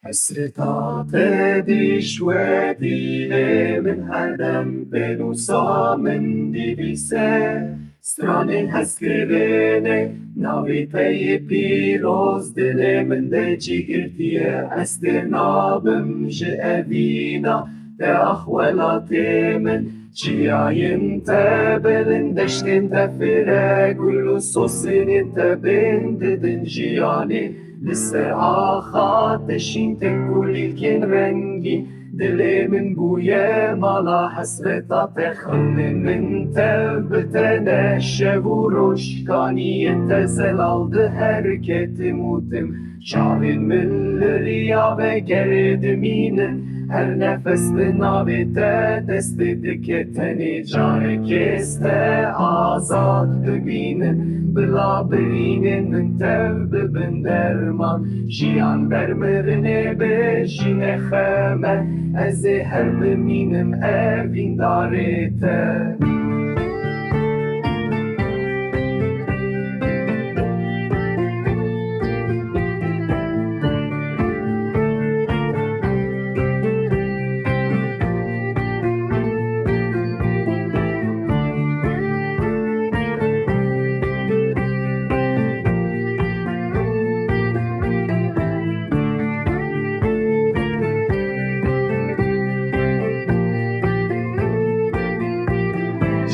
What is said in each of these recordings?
حسرتها تدش ودينه من هدم بنوسا من دیویسه سترانه هسکرینه ناوی پی پیروز دل من ده جیگرتیه استنابم جئوینا ده اخوالات من جیاین تبلن دشتن تفره كل صوصين تبنددن جیانی لسه آخاتشین تکولی کن رنگی دل من بوی مالا حسرتا تخلن من تبتنه شبو روشکانی انتزل aldı hareketim Çavin milleriya ve gerdiminin her nefeste nabite destedik eteni Cane keste azat binin Bila birinin min tevbibin derman Jiyan bermerine beşine kheme Ezi her biminim evin darete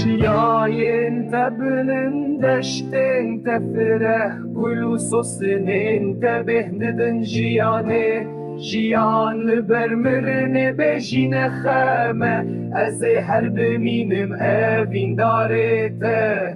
Ciayın tebinin deştin tefire Kulu sosinin tebihnidin ciyani Ciyan bermirine beşine kheme Ezi her biminim evin darete